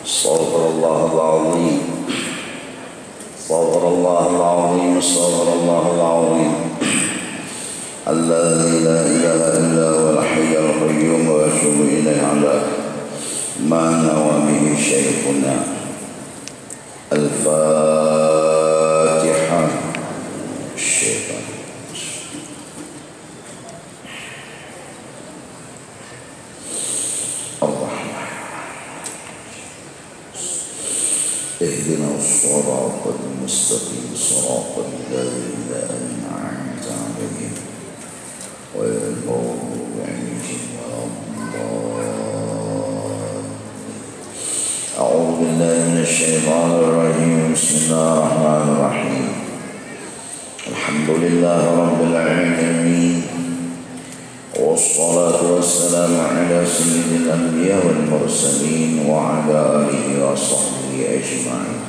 استغفر الله العظيم استغفر الله العظيم استغفر الله العظيم الذي لا إله إلا هو الحي القيوم وأتوب إليه على ما نوى به شيخنا. الفاتحة. الشيطان اهدنا الصراط المستقيم صراط الذين أنعمت عليهم غير المغضوب عليهم ولا الضالين. أعوذ بالله من الشيطان الرجيم. بسم الله الرحمن الرحيم. الحمد لله رب العالمين والصلاة والسلام على سيد الأنبياء والمرسلين وعلى آله وصحبه أجمعين.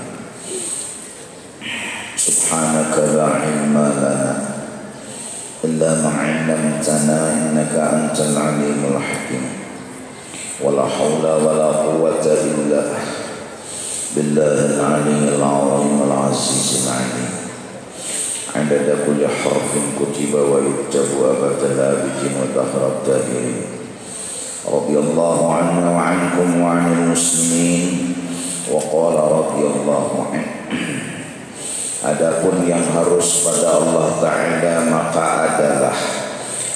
سبحانك لا علم لنا إلا ما علمتنا إنك أنت العليم الحكيم. ولا حول ولا قوة إلا بالله العلي العظيم العزيز العليم. عدد كل حرف كتب ويكتب أبد الآبد ودهر الداهرين. رضي الله عنا وعنكم وعن المسلمين. وقال رضي الله عنه. Adapun yang harus pada Allah Ta'ala maka adalah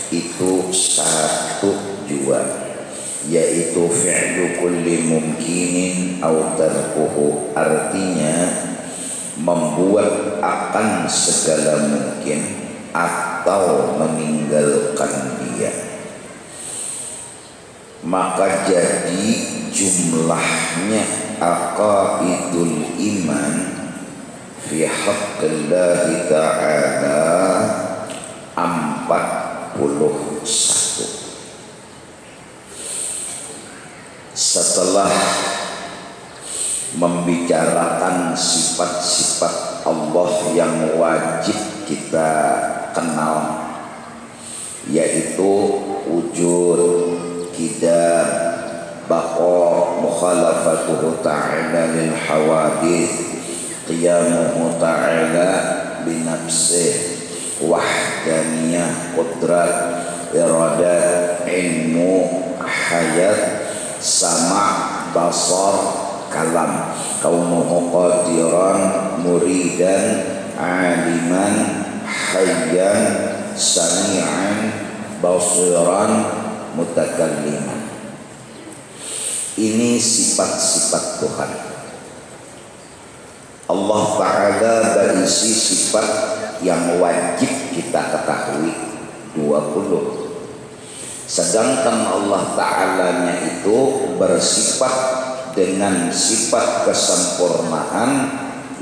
itu satu jua, yaitu fi'lu kulli mumkinin aw tarkuhu, artinya membuat akan segala mungkin atau meninggalkan dia. Maka jadi jumlahnya aqaidul iman fi haqqillahi ta'ala 41. Setelah membicarakan sifat-sifat Allah yang wajib kita kenal, yaitu wujud, qidam, baqa, mukhalafatuhu ta'ala lil hawadith, qiyamuhu ta'ala binafsih, wahdaniyah, qudrat, iradat, ilmu, hayat, sama', basar, kalam, kaunuhu qadiran, muridan, aliman, hayyan, sami'an, basiran, mutakalliman. Ini sifat-sifat Tuhan. Allah Ta'ala berisi sifat yang wajib kita ketahui 20. Sedangkan Allah Ta'alanya itu bersifat dengan sifat kesempurnaan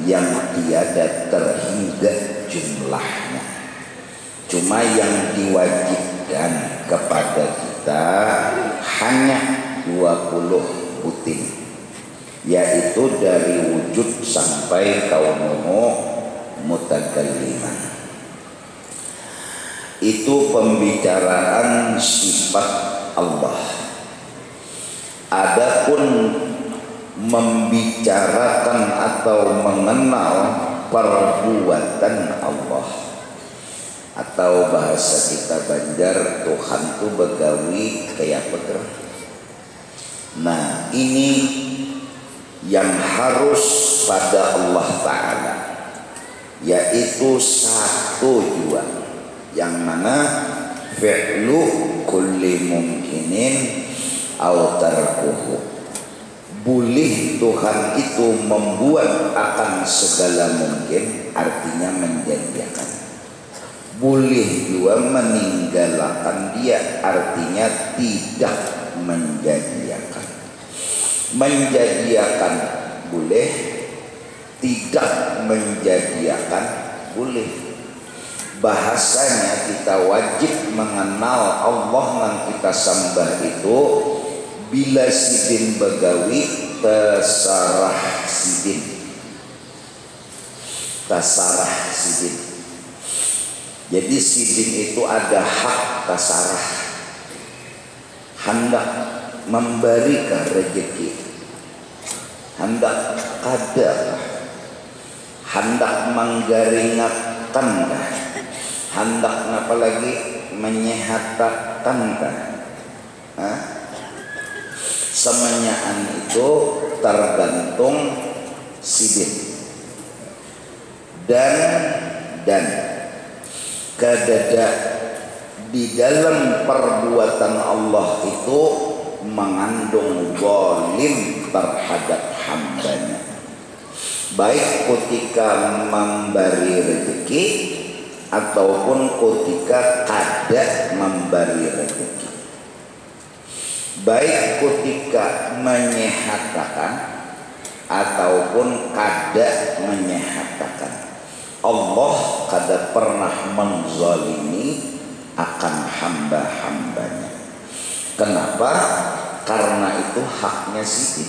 yang tiada terhingga jumlahnya. Cuma yang diwajibkan kepada kita hanya 20 butir, yaitu dari wujud sampai kaunuhu mutakalliman. Itu pembicaraan sifat Allah. Adapun membicarakan atau mengenal perbuatan Allah, atau bahasa kita Banjar, Tuhan itu begawi kayak peger. Nah, ini yang harus pada Allah Ta'ala, yaitu satu jua, yang mana fi'lu kulli mumkinin aw tarkuhu. Boleh Tuhan itu membuat akan segala mungkin, artinya menjadikan. Boleh juga meninggalkan dia, artinya tidak menjadikan. Menjadikan boleh, tidak menjadikan boleh. Bahasanya kita wajib mengenal Allah yang kita sembah itu bila sidin begawi tasarah sidin. Tasarah sidin. Jadi sidin itu ada hak tasarah, hendak memberikan rezeki. hendak kadakah, hendak menggaringakkah, hendak apalagi menyehatakkah. Semuanya itu tergantung sidin dan kadada di dalam perbuatan Allah itu mengandung zalim terhadap hambanya, baik ketika memberi rezeki ataupun ketika kada memberi rezeki, baik ketika menyehatakan ataupun kada menyehatakan. Allah kada pernah menzalimi akan hamba-hambanya. Kenapa? Karena itu haknya sidin.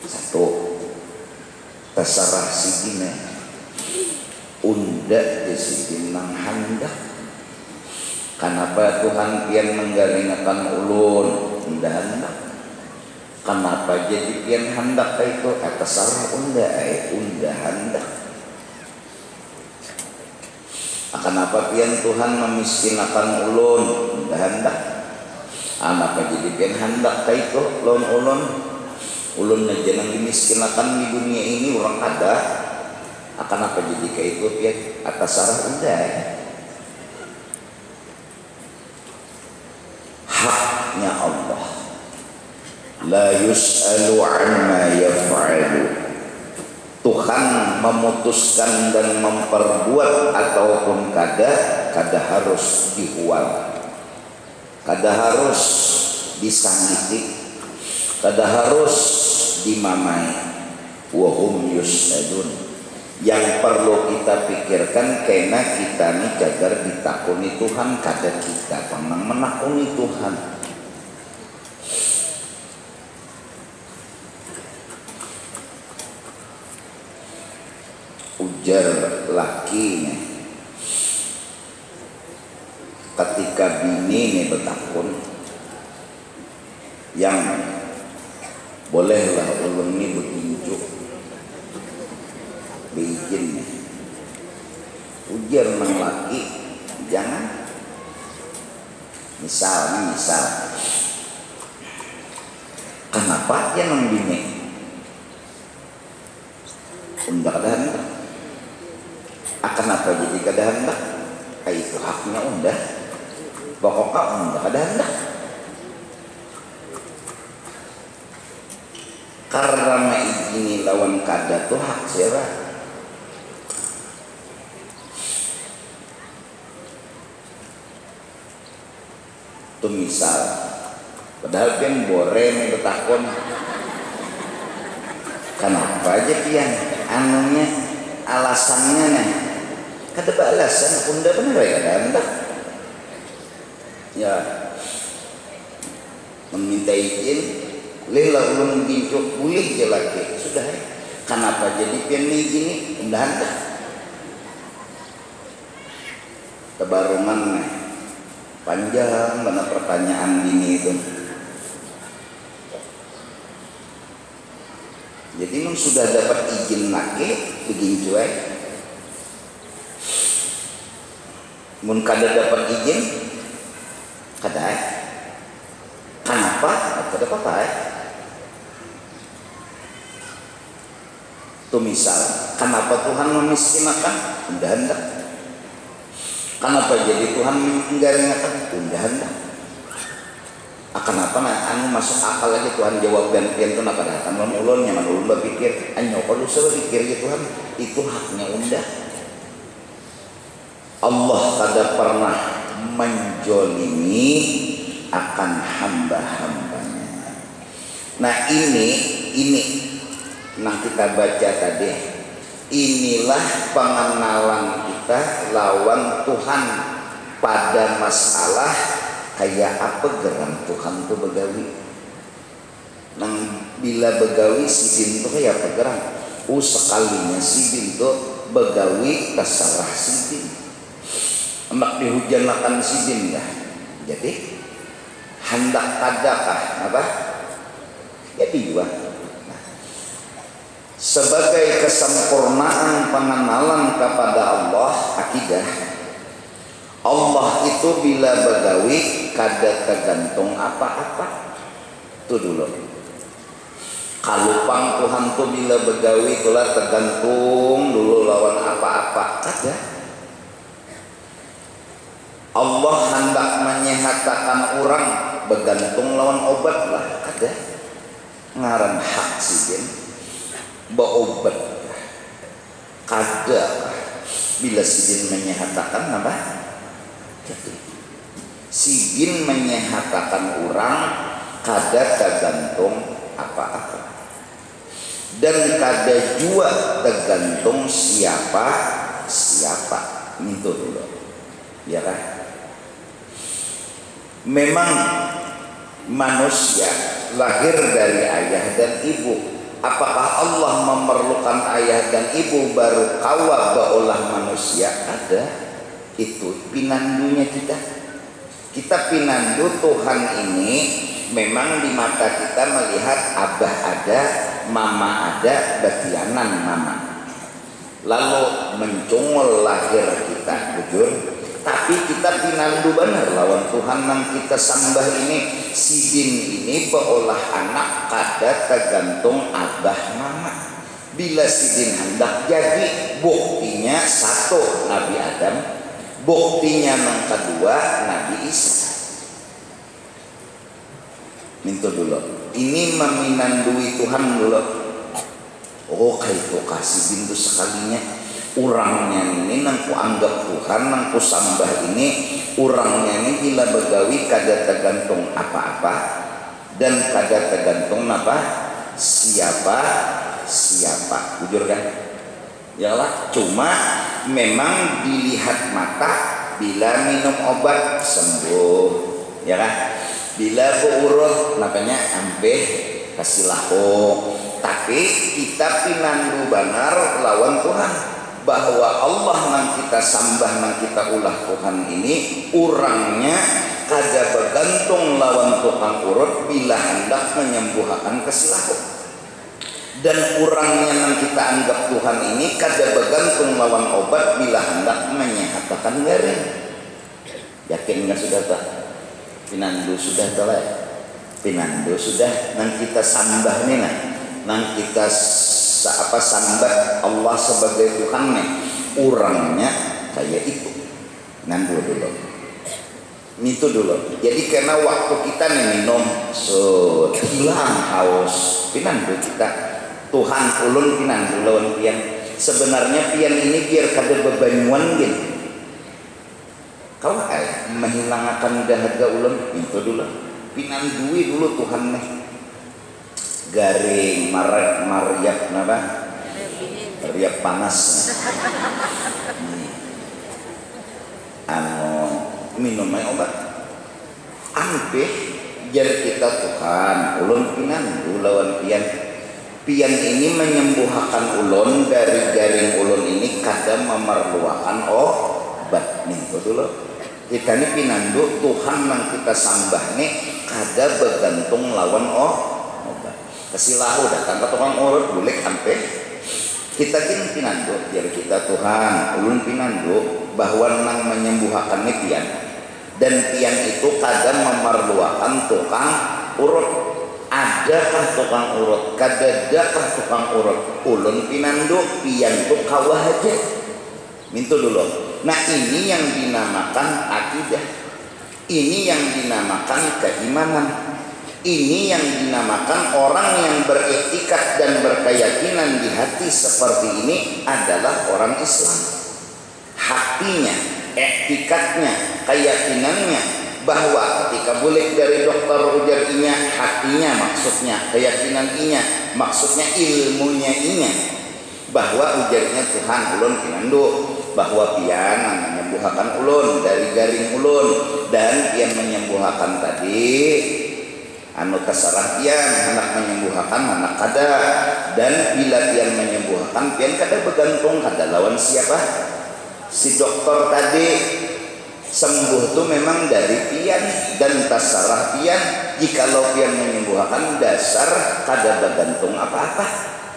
Satu, terserah sidinnya. Unda sidin nang hendak. Kenapa Tuhan pian menggaringakan ulun? Unda hendak. Kenapa jadi pian hendak itu? Terserah unda hendak. Kenapa pian Tuhan memiskinkan ulun? Unda hendak. Kenapa jadi pian hendak itu? Ulun aja nang dimiskinkan di dunia ini orang kada. Kenapa jadi kayak itu pian atas sarah unda? Haknya Allah. La yus'alu amma yaf'alu. Tuhan memutuskan dan memperbuat ataupun kada harus dihual, kada harus disangiti, kada harus dimamai. Wahum yus'adun. Yang perlu kita pikirkan karena kita nih jagar ditakuni Tuhan, kada kita pernah menakuni Tuhan. Ujar lakinya ketika bini nih betakun, yang bolehlah ulun ini bertunjuk beijin. Ujar nang laki, jangan misal kenapa dia nang bini unda kada hendak. Kenapa jadi kada hendak? Itu haknya unda. Pokoknya unda kada hendak. Karena ini lawan kada tuh hak siapa? Tuh misal, padahal kan boreng betakon. Kenapa aja pian? Anunya alasannya nih. Kada balasan unda bener ya kada hendak. Ya meminta izin, lila ulun ginjuk boleh je laki. Sudah ya. Kenapa jadi pian gini? Unda hendak. Kebarungan nih. Panjang mana pertanyaan gini itu. Jadi nun sudah dapat izin laki begini cuy. Mun kada dapat izin, kada. Kenapa? Kada apa-apa. Tuh misal, kenapa Tuhan memiskinkan? Unda hendak. Kenapa jadi Tuhan menggaringakan? Unda hendak. Kenapa anu masuk akal lagi Tuhan jawab gantian itu nak datang lawan ulun nyaman ulun berpikir anyo kalau saya berpikir ya Tuhan itu haknya unda. Allah kada pernah menjolimi akan hamba-hambanya. Nah ini yang kita baca tadi, inilah pengenalan kita lawan Tuhan pada masalah kayak apa geran Tuhan tuh begawi. Nang bila begawi sidin tuh kayak apa geran? Sekalinya sidin tuh begawi terserah sidin. Emak dihujankan sidin dah. Jadi hendak kadakah apa? Jadi juga. Nah, sebagai kesempurnaan pengenalan kepada Allah. Akidah Allah itu bila begawi kada tergantung apa-apa. Itu dulu. Kalupang Tuhan tuh bila begawi itulah tergantung dulu lawan apa-apa. Kada. Allah hendak menyehatakan orang bergantung lawan obat lah. Kada. Ngaran hak sidin beobat. Kada. Bila sidin menyehatakan apa? Jadi sidin menyehatakan orang kada tergantung apa-apa. Dan kada jua tergantung siapa. Itu dulu. Ya kan? Memang manusia lahir dari ayah dan ibu. Apakah Allah memerlukan ayah dan ibu baru kawa baolah manusia? Ada. Itu pinandunya kita. Kita pinandu Tuhan ini memang di mata kita melihat abah ada, mama ada, betianan mama. Lalu mencungul lahir kita, jujur. Tapi kita pinandu benar lawan Tuhan yang kita sembah ini. Sidin ini beolah anak kada tergantung abah mama. Bila sidin hendak jadi, buktinya satu Nabi Adam, buktinya yang kedua Nabi Isa. Minta dulu. Ini meminandui Tuhan dulu. Oh kayak itu kasih bintu sekalinya. Urangnya ini nangku anggap Tuhan, nangku sambah ini, urangnya ini bila begawi kada tergantung apa-apa dan kada tergantung apa siapa. Jujur kan? Yalah, cuma memang dilihat mata bila minum obat sembuh, ya kan? Bila beurut namanya ampeh kasih lahu. Tapi kita pinandu benar lawan Tuhan bahwa Allah yang kita sambah, yang kita ulah Tuhan ini urangnya kada bergantung lawan tukang urut bila hendak menyembuhkan kesilahu. Dan urangnya yang kita anggap Tuhan ini kada bergantung lawan obat bila hendak menyehatakan garing. Yakin nggak sudah tak? Pinandu sudah tak? Pinandu sudah. Nang kita sambah nih, nang kita sambat Allah sebagai Tuhan nih, urangnya kayak itu. Nandu dulu. Itu dulu. Jadi karena waktu kita nih minum hilang haus, pinandu kita. Tuhan ulun pinandu lawan pian. Sebenarnya pian ini biar kada bebanyuan gin. Kau menghilangkan dahaga ulun itu dulu. Pinandui dulu Tuhan nih. Garing mariap napa? Mariap panas. Minumnya obat. Ampeh jar kita Tuhan, ulun pinandu lawan pian. Pian ini menyembuhkan ulun dari garing ulun ini kada memerlukan obat nih dulu. Kita ini pinandu Tuhan yang kita sambah nih kada bergantung lawan obat. Kesilahu datang ke tukang urut bulik sampai kita kini pinandu jadi kita Tuhan ulun pinandu bahwa nang menyembuhkan nih pian dan pian itu kadang memerlukan tukang urut. Adakah tukang urut? Kadadakah tukang urut? Ulun pinandu pian tuh kawah aja. Mintu dulu. Nah ini yang dinamakan akidah. Ini yang dinamakan keimanan. Ini yang dinamakan orang yang beretikat dan berkeyakinan di hati seperti ini adalah orang Islam. Hatinya, etikatnya, keyakinannya bahwa ketika boleh dari dokter ujar inya, hatinya maksudnya, keyakinan inya maksudnya, ilmunya inya bahwa ujarnya Tuhan ulun pinandu bahwa pian menyembuhkan ulun dari garing ulun dan pian menyembuhkan tadi anu terserah pian hendak menyembuhkan anak kada dan bila pian menyembuhkan pian kada bergantung kada lawan siapa si dokter tadi. Sembuh itu memang dari pian dan terserah pian. Jikalau pian menyembuhkan dasar kada bergantung apa-apa.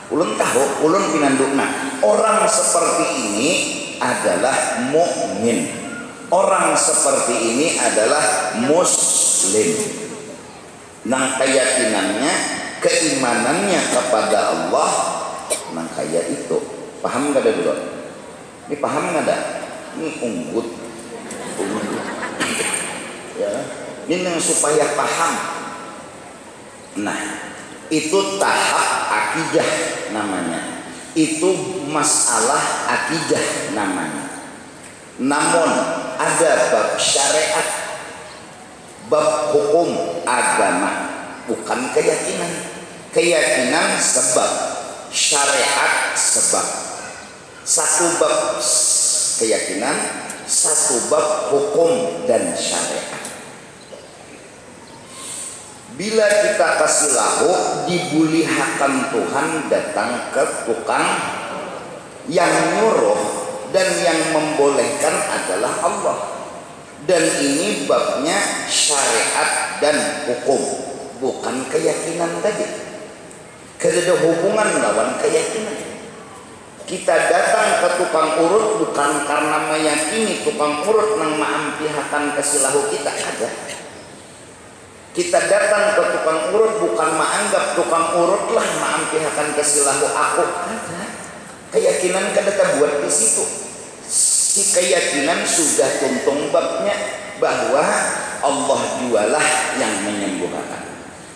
Ulun tahu, ulun pinandukna. Orang seperti ini adalah mukmin. Orang seperti ini adalah muslim. Nang keyakinannya, keimanannya kepada Allah, nang kaya itu. Paham gak ada dulu? Ini paham gak ada? Ini unggut. Ya, ini yang supaya paham. Nah, itu tahap akidah namanya. Itu masalah akidah namanya. Namun ada bab syariat, bab hukum agama, bukan keyakinan. Keyakinan sebab, syariat sebab. Satu bab keyakinan, satu bab hukum dan syariat. Bila kita kasih lahu, dibulihakan Tuhan datang ke tukang. Yang nyuruh dan yang membolehkan adalah Allah. Dan ini babnya syariat dan hukum, bukan keyakinan tadi. Kada hubungan lawan keyakinan. Kita datang ke tukang urut bukan karena meyakini tukang urut nang maampihakan kasih lahu kita, ada. Kita datang ke tukang urut bukan menganggap tukang urut lah maampihakan kesilahu aku. Ada. Keyakinan kada buat di situ. Si keyakinan sudah tuntung babnya bahwa Allah jualah yang menyembuhkan.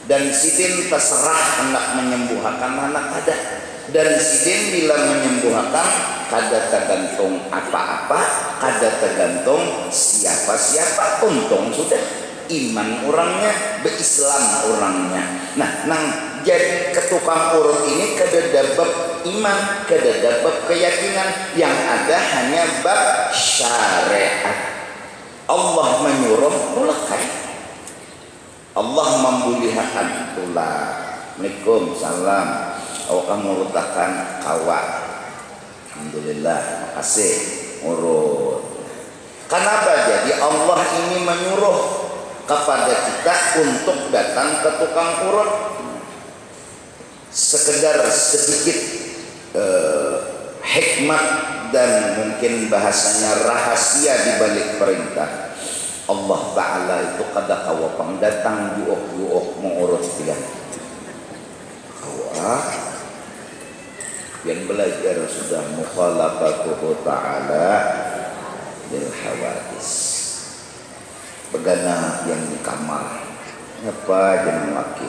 Dan sidin terserah hendak menyembuhkan anak ada. Dan sidin bila menyembuhkan kada tergantung apa-apa, kada tergantung siapa-siapa, untung sudah. Iman orangnya, berislam orangnya. Nah, nang jadi ketukang urut ini kada bab iman, kada bab keyakinan, yang ada hanya bab syariat. Allah menyuruh mulakan, Allah membulihakan tulah. Assalamualaikum, salam. Awak ngurutakan kawak. Alhamdulillah, makasih urut. Kenapa jadi Allah ini menyuruh kepada kita untuk datang ke tukang urut? Sekedar sedikit hikmat dan mungkin bahasanya rahasia di balik perintah. Allah Ta'ala itu kada kawapang datang diuk-diuk mengurut dia. Kawak yang belajar sudah mukhalafatuhu ta'ala bil hawadis. Begana yang di kamar apa jangan laki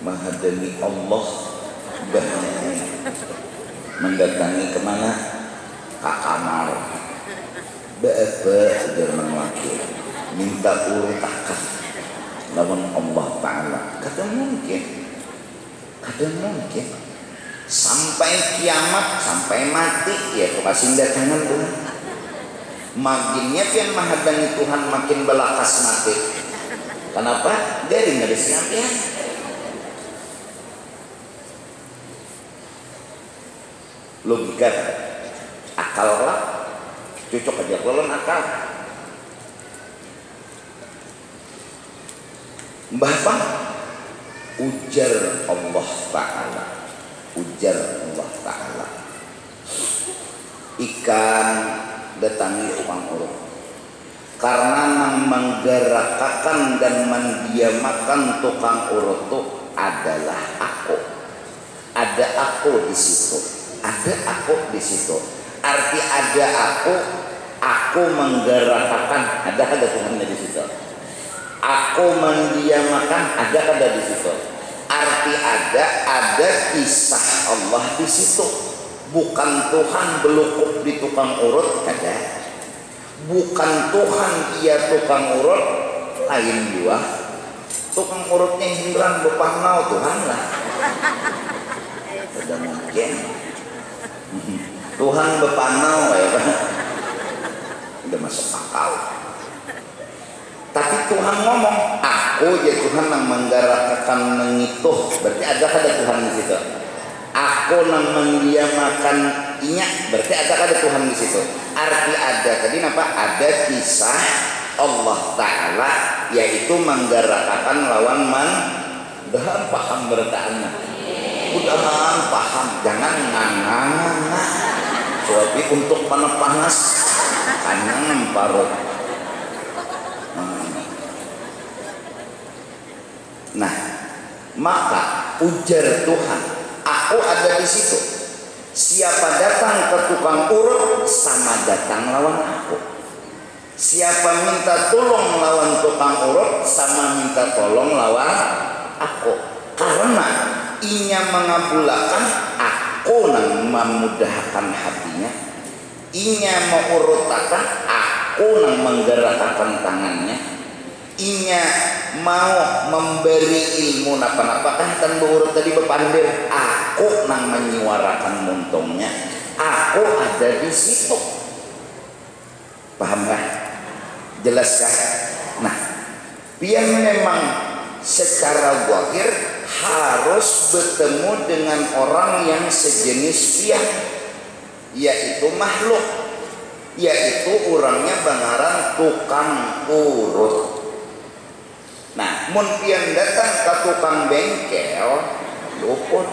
mahadani Allah bahaya mendatangi kemana ke kamar bepe jangan laki minta urutakan lawan Allah Ta'ala. Kada mungkin sampai kiamat, sampai mati ya kasih datangan Tuhan. Makinnya pian mahadani Tuhan makin belakas mati. Kenapa? Dari nggak disiapin. Logika, akal lah, cocok aja kalau akal. Bahkan ujar Allah Ta'ala, ikan datangi tukang urut karena nang menggerakkan dan mendiamakan tukang urut itu adalah aku. Ada aku di situ, arti ada aku menggerakkan, ada Tuhan di situ. Aku mendiamakan, ada di situ. Arti ada kisah Allah di situ. Bukan Tuhan belukuk di tukang urut, ada. Bukan Tuhan ia tukang urut, lain juga. Tukang urutnya hindran bepanau Tuhan lah. Tidak mungkin. Tuhan bepanau ya kan? Udah masuk akal. Tapi Tuhan ngomong, aku ya Tuhan yang menggerakkan mengituh. Berarti ada Tuhan di situ. Aku nang mendiamakan inyak, berarti ada Tuhan di situ. Arti ada tadi apa? Ada kisah Allah Ta'ala, yaitu menggerakkan lawan man. Dah paham bertaannya. mudah-mudahan paham, jangan nganga-nganga. Soalnya untuk mana panas kangen parut. Nah, maka ujar Tuhan, aku ada di situ. Siapa datang ke tukang urut, sama datang lawan aku. Siapa minta tolong lawan tukang urut, sama minta tolong lawan aku. Karena inya mengabulkan, aku nang memudahkan hatinya. Inya mengurutakan, aku nang menggerakkan tangannya. Inya mau memberi ilmu napa-napakah dan berurut tadi berpandir, aku nang menyuarakan muntungnya. Aku ada di situ. Paham gak? Jelas kah? Nah, pian memang secara zahir harus bertemu dengan orang yang sejenis pian, yaitu makhluk, yaitu orangnya bangaran tukang urut. Nah, mun pian datang ke tukang bengkel, luput.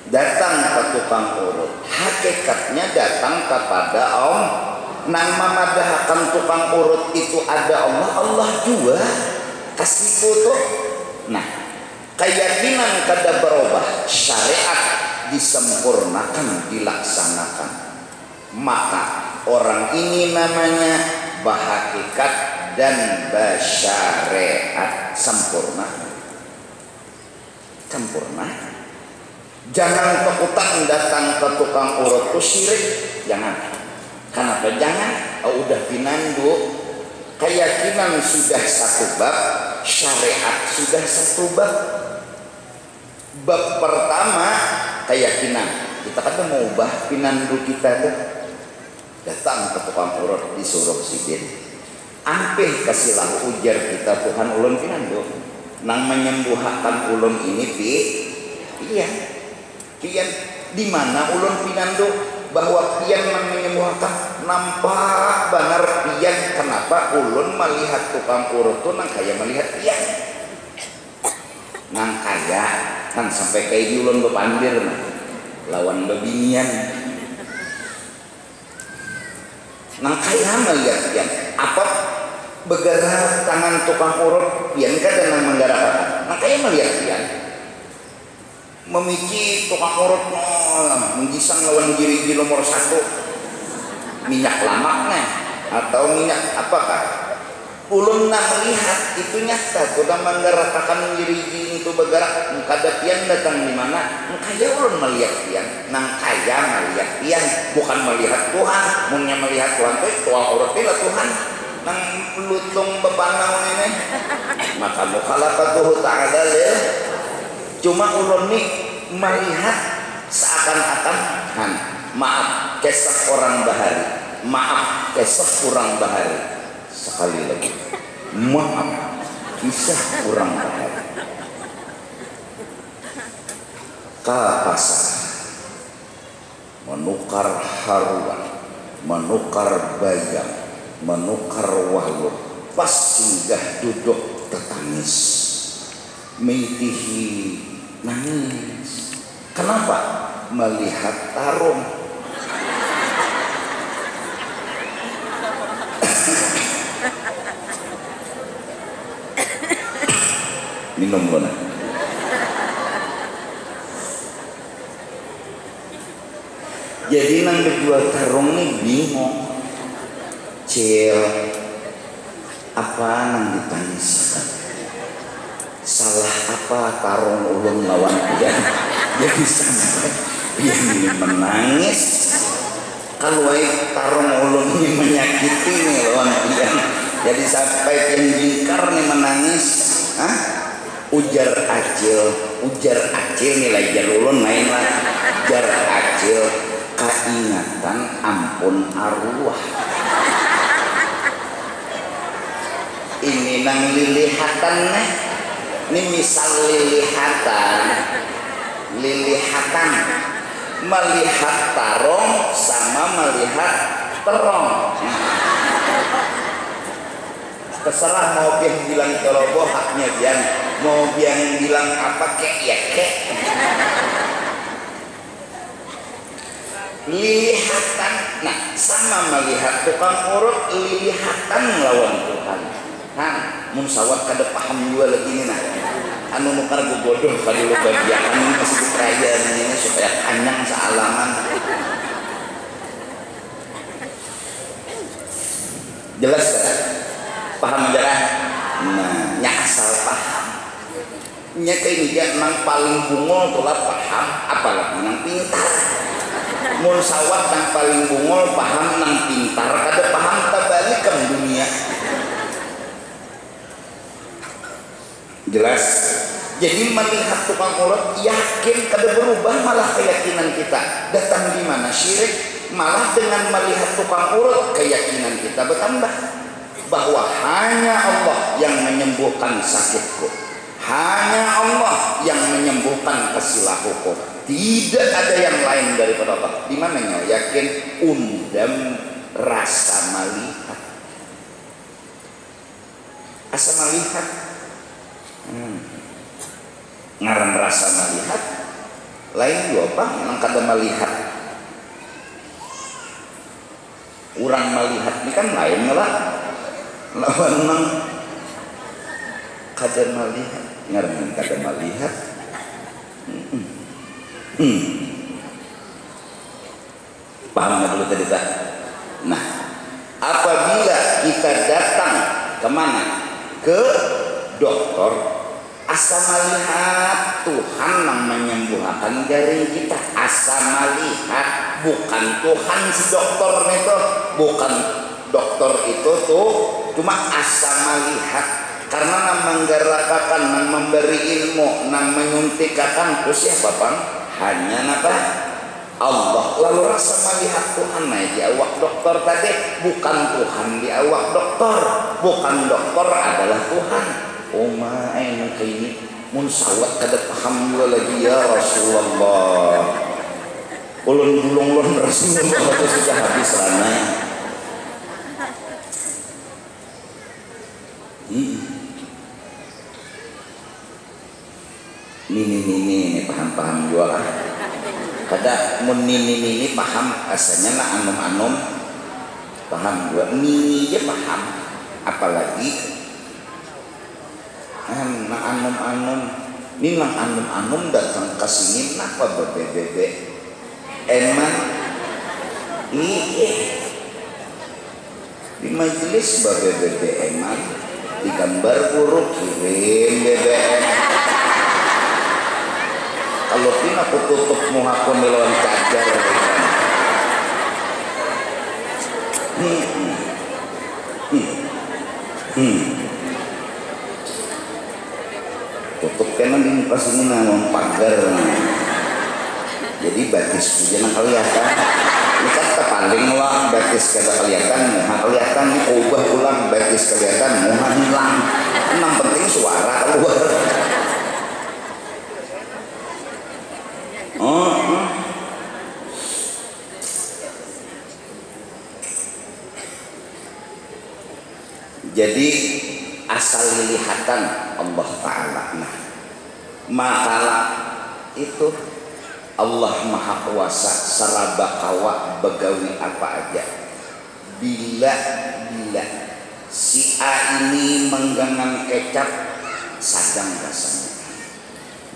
Datang ke tukang urut, hakikatnya datang kepada Allah. Nang memadahkan tukang urut itu ada Allah, Allah juga kasih foto. Nah, keyakinan kada berubah, syariat disempurnakan, dilaksanakan. Maka orang ini namanya bahakikat dan basyariat sempurna. Sempurna. Jangan kekutan datang ke tukang urut itu syirik. Jangan. Kenapa jangan? Udah pinandu. Keyakinan sudah satu bab, syariat sudah satu bab. Bab pertama keyakinan. Kita kan mau ubah pinandu kita tuh. Datang ke tukang urut disuruh sidin. Ampih kasihlah ujar kita Tuhan ulun pinandu. Nang menyembuhkan ulun ini iya. Pian di mana ulun pinandu bahwa pian menyembuhkan nampak benar pian. Kenapa ulun melihat tukang urut tuh nang kaya melihat pian, nang kaya kan sampai kayak di ulun bepandir nah. Lawan bebinian nang kaya melihat pian apa bergerak tangan tukang urut pian kada nang menggerakkan nang kaya melihat pian. Memiki tukang urut menggisang lawan diri nomor 1 minyak lamaknya atau minyak apakah ulun nak lihat itu nyata sudah menggerakkan diri itu bergerak. Kada pian datang di mana kaya ulun melihat pian nang kaya melihat pian bukan melihat Tuhan. Munnya melihat Tuhan itu tukang urut lah Tuhan nang lutung bebanau ini maka mukhalafatuhu ta'ala ya. Cuma ulun nih melihat seakan-akan maaf kisah orang bahari, maaf kisah orang bahari. Sekali lagi maaf kisah orang bahari. Ke pasar menukar haruan, menukar bayam, menukar walut, pas singgah duduk tetangis mitihi nangis. Kenapa? Melihat tarung. Minum mana? Jadi nang berjual tarung nih bingung. Cil apa nang ditangiskan? Salah apa tarung ulun lawan dia? Jadi sampai dia ini menangis. Kalau tarung ulun ini menyakiti nih lawan dia. Jadi sampai yang jingkar nih menangis. Ujar acil nilai jar ulun main lah. Jar acil keingatan ampun arwah. Ini nang lilihatan nih. Ini misal lilihatan melihat tarong sama melihat terong. Terserah mau dia bilang teroboh haknya dia. mau yang bilang apa kek ya kek. Lihatan, nah sama melihat tukang urut lihatan lawan Tuhan. Nah, mun sawat kada paham juga lagi ini nah. Anu nukar bodoh kalau lu bagian anu masih diperaya ini supaya kanyang sealaman. Jelas kan? Paham jarah? Nah, nya asal paham. Nya kayak ini nang paling bungol tulah paham, apalagi nang pintar. Mun sawat nang paling bungol paham nang pintar, kada paham tabalik ke dunia. Jelas. Jadi melihat tukang urut yakin kada berubah malah keyakinan kita. Datang di mana syirik, malah dengan melihat tukang urut keyakinan kita bertambah bahwa hanya Allah yang menyembuhkan sakitku. Hanya Allah yang menyembuhkan kesilahuku. Tidak ada yang lain daripada Allah. Di mananya yakin undam rasa melihat. Asa melihat. Ngaran rasa melihat lain juga apa yang kada melihat. Orang melihat ini kan lain lah lawan nang kada melihat. Ngaran kada melihat paham nggak dulu tadi tak? Nah, apabila kita datang kemana? Ke dokter, asa melihat Tuhan yang menyembuhkan jari kita. Asa melihat bukan Tuhan si dokter itu, bukan dokter itu tuh, cuma asa melihat karena nam menggerakkan, nam memberi ilmu, nam menyuntikkan itu siapa bang? Hanya apa? Allah. Lalu rasa melihat Tuhan di awak dokter tadi bukan Tuhan di awak dokter, bukan dokter adalah Tuhan. Oma enak ini mun sawat kada paham juga lagi ya Rasulullah. Ulun bulung Rasulullah itu sudah habis rana. Ini paham juga. Kada mun ini paham asalnya na anum paham juga. Ini aja paham, apalagi na anum ini lang anum datang ke sini napa bebe emang di majelis bebe emang digambar buruk kirim BBM. Kalau pun aku tutup muhaku melawan cajar tutup kena di muka sini nama pagar. Jadi batis hujan kelihatan ini kan terpaling lah batis kada kelihatan muha kelihatan ubah ulang batis kelihatan muha hilang. Yang penting suara keluar. Jadi asal lihatan Allah Ta'ala. Nah, makalah itu Allah Maha Kuasa sarabakawa begawi apa aja. Bila si A ini menggangan kecap sadang rasanya.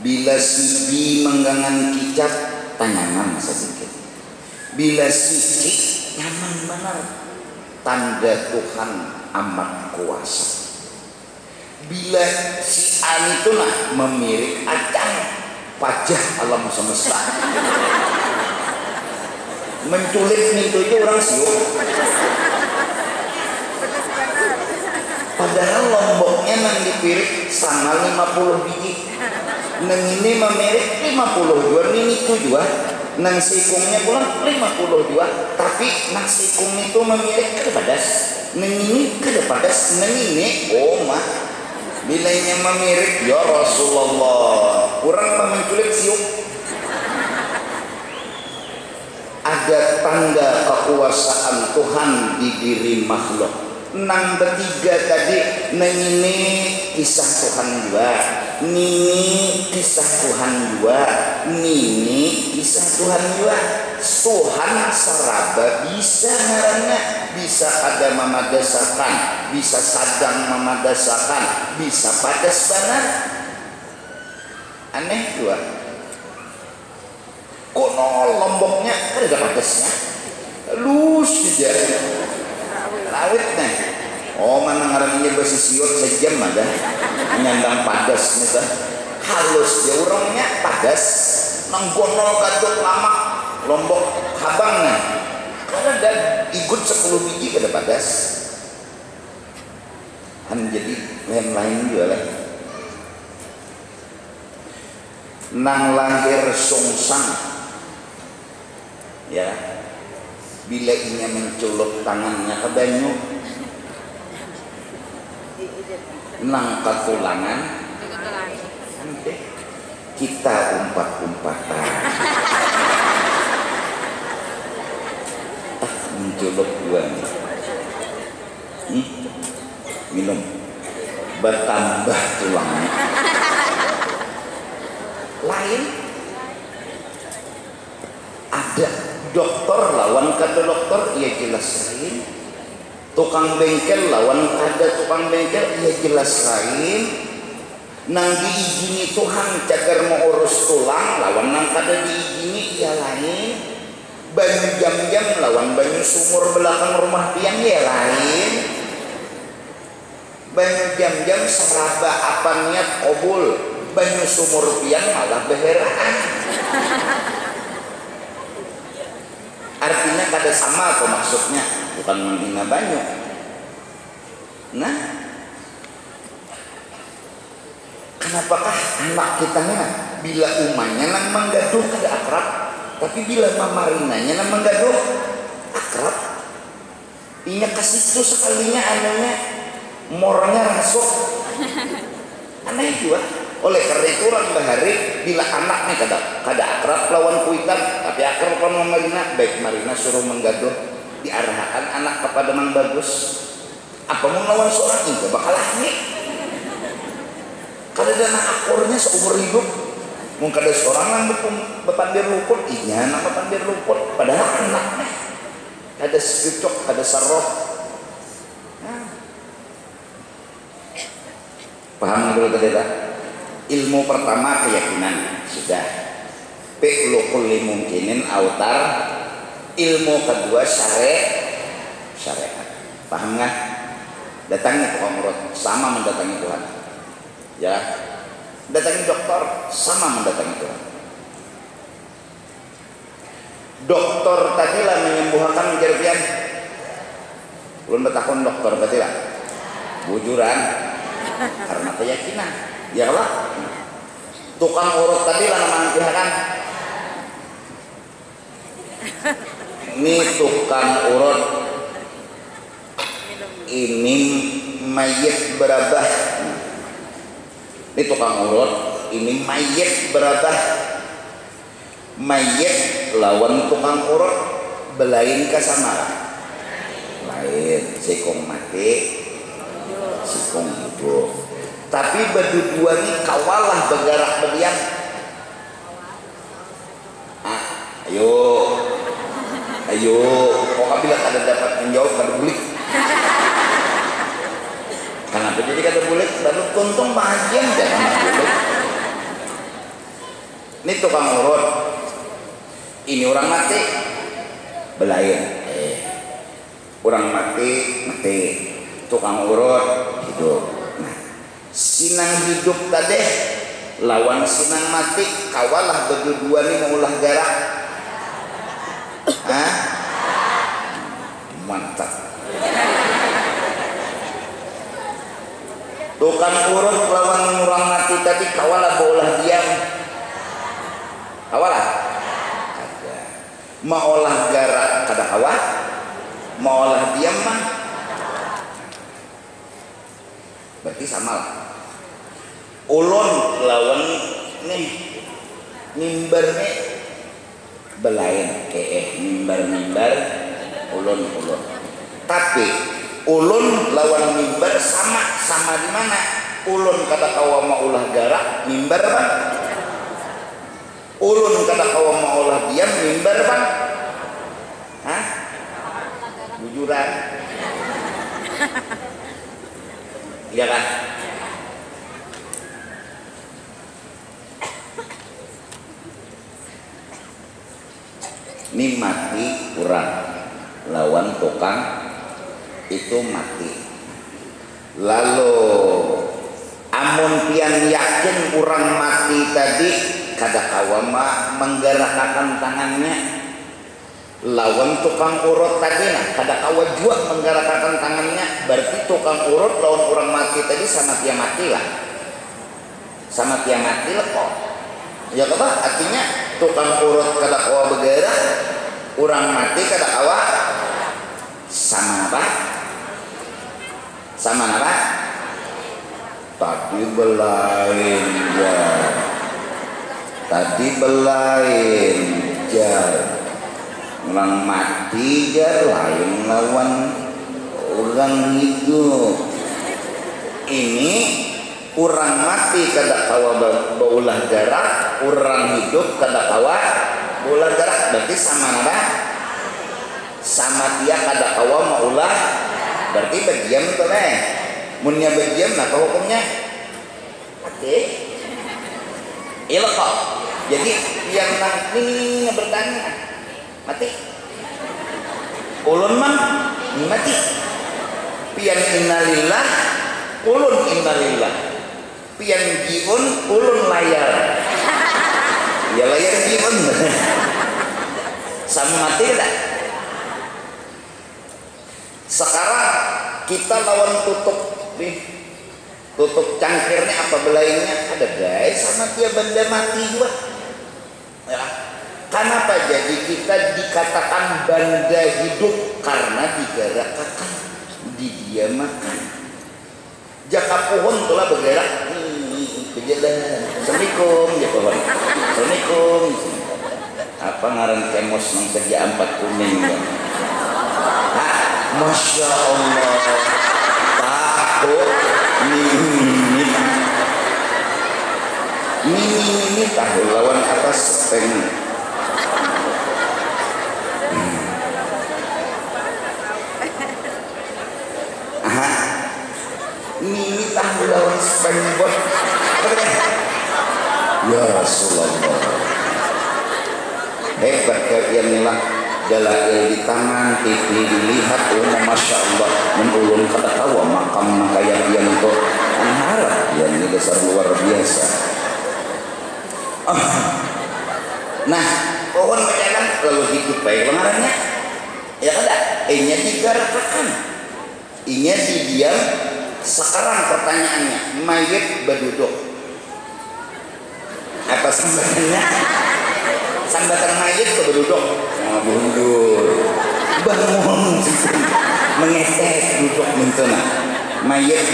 Bila si B menggangan kicap tanyaman sedikit. Bila si C nyaman benar. Tanda Tuhan amat kuasa. Bila si A itu lah memirik acang pajah alam semesta. Menculik itu orang siuk. Padahal lomboknya nang dipirik sama 50 biji. Nang ini memirik 52, ini 7. Nang sikungnya pulang 52, tapi nang sikung itu memirik kada padas. Nang ini kada padas, nang ini mah bilainya memirik ya Rasulullah. Orang menculik siuk. Ada tanda kekuasaan Tuhan di diri makhluk. Nang bertiga tadi, nang ini kisah Tuhan juga. Nini kisah Tuhan jua, nini kisah Tuhan jua. Tuhan saraba bisa ngaranna, bisa ada mamadasakan, bisa sadang mamadasakan, bisa padas banar. Aneh jua. Kono lomboknya kan ada padasnya, lus aja, rawit nih. Oh mana ngarannya basi siot sejam ada, nyandang padas nih, halus ya orangnya padas, nanggonol kaduk lama, lombok habang nih, karena dan ikut 10 biji kada padas, kan jadi lain-lain juga lah. Nang lahir sungsang, ya, bila inya menculuk tangannya ke banyu. Nang katulangan nanti kita umpat-umpatan mencolok dua minum bertambah tulangnya lain ada dokter lawan kada dokter ya jelas lain. Tukang bengkel lawan kada tukang bengkel ya jelas lain. Nang diizini Tuhan cagar mau urus tulang lawan nang kada diizini ya lain. Banyu jam-jam lawan banyu sumur belakang rumah pian ya lain. Banyu jam-jam seraba apa niat kobul, banyu sumur pian malah beheraan. Artinya kada sama apa maksudnya, bukan menghina banyu. Nah, kenapakah anak kita bila umanya nang menggaduh kada akrab, tapi bila mamarinanya nang menggaduh akrab? Inya kasih itu sekalinya anehnya, mornya rasuk, aneh juga. Oleh karena itu orang bahari bila anaknya kada akrab lawan kuitan tapi akrab lawan marina, baik marina suruh menggaduh diarahkan anak kepada mang bagus. Apa mau lawan seorang ini bakal lahir. Kada ada akurnya seumur hidup. Mungkin kada seorang yang bepandir luput, iya nak bepandir luput padahal anaknya kada secocok, kada saroh. Nah. Paham dulu tadi tak? Ilmu pertama keyakinan sudah, fi'lu kulli mungkinin autar. Ilmu kedua syariat. Paham nggak? Datangi tukang urut sama mendatangi Tuhan, ya. Datangi dokter sama mendatangi Tuhan. Dokter tadilah menyembuhkan menjadi belum bertakun dokter tadilah bujuran karena keyakinan. Ya Allah, tukang urut tadi lah nama kan. Ini tukang urut, ini mayit berabah. Ini tukang urut, ini mayit berabah. Mayit lawan tukang urut belain ke sama lain, sikong mati, sikong hidup. Tapi berdua ini kawalah bergerak berdiam. Ayo, kok bila kada dapat menjawab kada bulik. Kenapa jadi kada bulik? Baru tuntung bahagian jangan bulik. Ini tukang urut, ini orang mati, belain. Orang mati, tukang urut hidup. Sinang hidup tadi lawan sinang mati kawalah berdua ni mengulah garak. Mantap. Tukang urut lawan orang mati tadi kawalah baulah diam. Kawalah. Ada. Mau olah garak kada kawa, mau olah diam mah. Berarti sama lah. Ulun lawan nih mimbarnya belain mimbar ulun. Tapi ulun lawan mimbar sama di mana? ulun kada kawa maulah garak mimbar bang, ulun kada kawa maulah diam mimbar bang. Hah? Bujuran. Iya kan? Ini mati kurang lawan tukang itu mati. Lalu amun pian yakin kurang mati tadi kada kawa menggerakkan tangannya lawan tukang urut tadi nah kada kawa jua menggerakkan tangannya, berarti tukang urut lawan orang mati tadi sama dia mati lah, sama dia mati lah kok ya apa artinya tukang urut kada kawa bergerak, orang mati kada kawa sama apa? Sama apa? Tadi belain ya, tadi belain ya, orang mati ya lain lawan orang hidup. Ini orang mati kada kawa baulah jarak, orang hidup kada kawa baulah jarak, berarti sama apa? Sama dia kada kawa maulah, berarti berdiam tuh nih. Munnya berdiam nah hukumnya mati. Iya kok. Jadi yang nanti bertanya mati. Ulun man mati. Pian innalillah, ulun innalillah. Pian jiun, ulun layar. Ya layar jiun. Sama mati tidak? Sekarang kita lawan tutup cangkirnya apa belainnya ada guys, sama dia benda mati juga ya. Kenapa jadi kita dikatakan benda hidup? Karena digerakkan, didiamakan. Jaka pohon telah bergerak berjalan. Assalamualaikum ya pohon. Assalamualaikum. Apa ngaran kemos nang kerja 4 kuning kan? Masya Allah, takut ini tahu lawan atas peng. Ini tahu lawan SpongeBob. Ya Rasulullah, hebat kalian lah. Dalail di tangan, TV dilihat, masya Allah, menulun kata tawa makam makaya dia untuk mengharap yang ini dasar luar biasa. Nah, pohon berjalan lalu hidup baik pengarangnya, ya kada, nya digerakkan, nya didiam. Sekarang pertanyaannya, mayit berduduk, apa sambatannya? Sambatan mayit ke berduduk. Mundur bangun mengetes duduk mentena mayat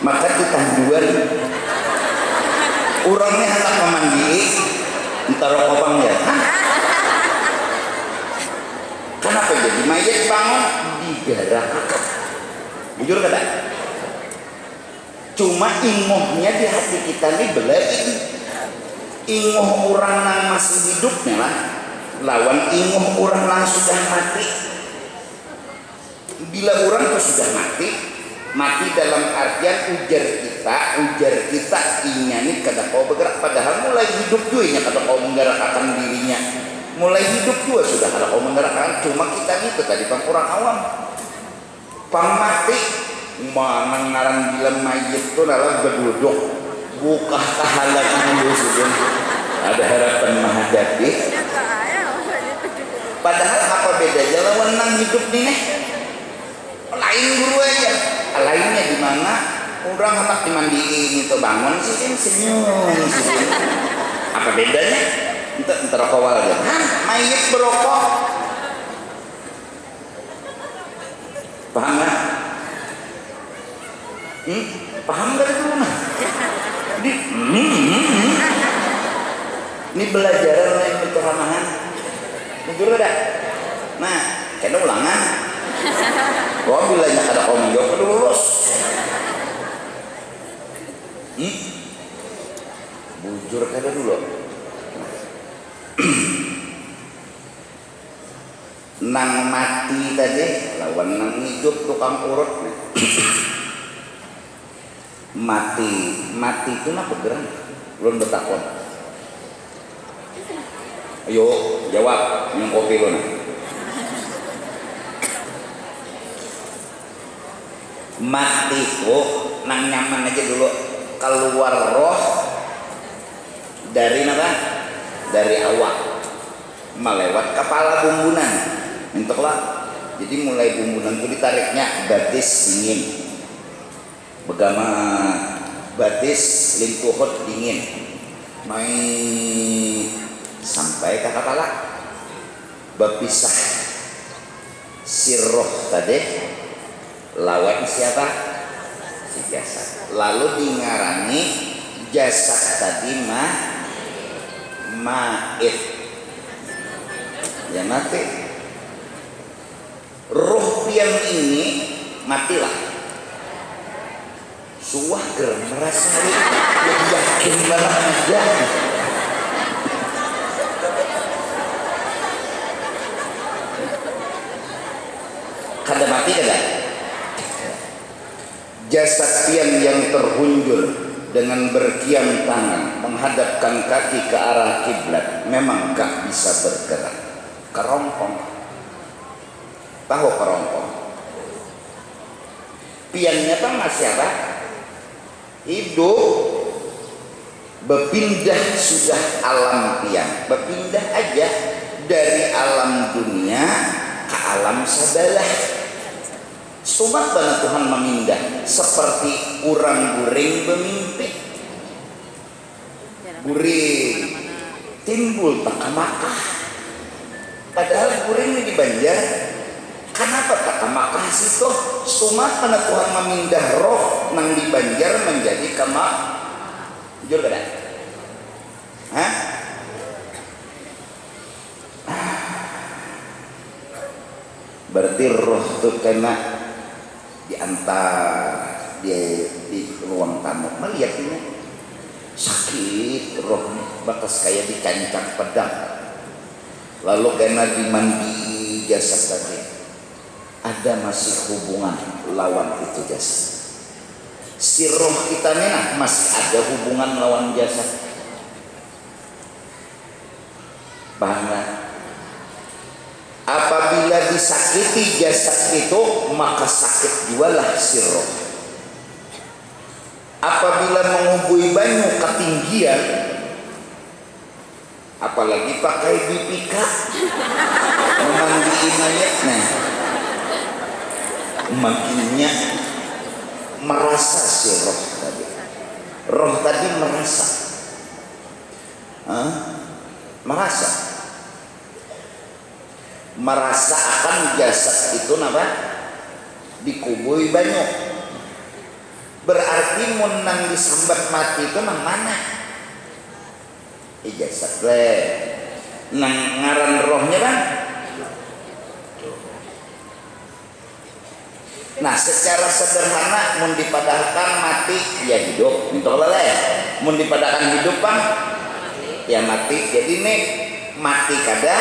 maka ditanduan orangnya hendak memandi entar kopang ya. Kenapa jadi mayat bangun digerakkan jujur kada cuma ingohnya di hati kita ini belain ingoh orang yang masih hidupnya lah lawan ingoh orang yang sudah mati. Bila orang itu sudah mati dalam artian ujar kita ini kada kau bergerak, padahal mulai hidup juga nya kada kau menggerakkan dirinya, mulai hidup juga sudah kada kau menggerakkan. Cuma kita itu tadi pang orang awam pang mati mana ngaran bila mayit itu adalah berduduk buka kahalan dulu sudah ada harapan menghadapi. Padahal apa bedanya lawan nang hidup nih? Lain guru aja. Lainnya di mana orang hendak dimandiin itu bangun sih senyum. Apa bedanya? Entar kawal aja. Mayit berokok. Paham nggak? Paham nggak itu mana? Ini belajaran lain keceramahan. Jujur ada. Nah, kena ulangan. Kau bilanya ada om jawab lulus. Bujur kada dulu. Nang mati tadi lawan nang hidup tukang urut. Mati itu apa geran? Belum bertakon. Ayo jawab yang kopi lo. Mati itu nang nyaman aja dulu, keluar roh dari apa? Dari awak melewat kepala bumbunan. Entahlah. Jadi mulai bumbunan itu ditariknya batis dingin. Begama batis lingkuhut dingin. Mai sampai ke kepala. Berpisah si roh tadi lawan siapa? Si jasad. Lalu dingarani jasad tadi mait. Ya mati. Roh pian ini matilah. Suwager merasa lebih yakin banget aja. Kada mati kada? Jasad pian yang terhunjur dengan berkiam tangan menghadapkan kaki ke arah kiblat memang gak bisa bergerak. Kerompong. Tahu kerompong? Piannya kan masih apa? Hidup. Berpindah sudah alam pian. Berpindah aja dari alam dunia ke alam sabalah. Sumat banget Tuhan memindah seperti orang guring bermimpi. Guring timbul tak makah. Padahal guring di Banjar. Kenapa tak makah situ? Sumat banget Tuhan memindah roh nang di Banjar menjadi kama. Jujur kada? Hah? Berarti roh tuh kena diantar di ruang tamu melihat ini sakit rohnya bakas kayak dicancang pedang lalu kena dimandi jasad tadi ada masih hubungan lawan itu jasad si roh kita nih masih ada hubungan lawan jasad paham gak? Apabila disakiti jasad itu maka sakit jualah si roh. Apabila menghubui banyu ketinggian apalagi pakai bipika memanggi mayatnya makinnya merasa si roh tadi merasa merasa akan jasad itu apa? Dikubui banyu. Berarti menang disambat mati itu nang mana? Jasad le. Nang ngaran rohnya kan? Nah, secara sederhana mun dipadahkan mati ya hidup. Mintolah le. Mun dipadahkan hidup kan ya mati. Jadi nih mati kada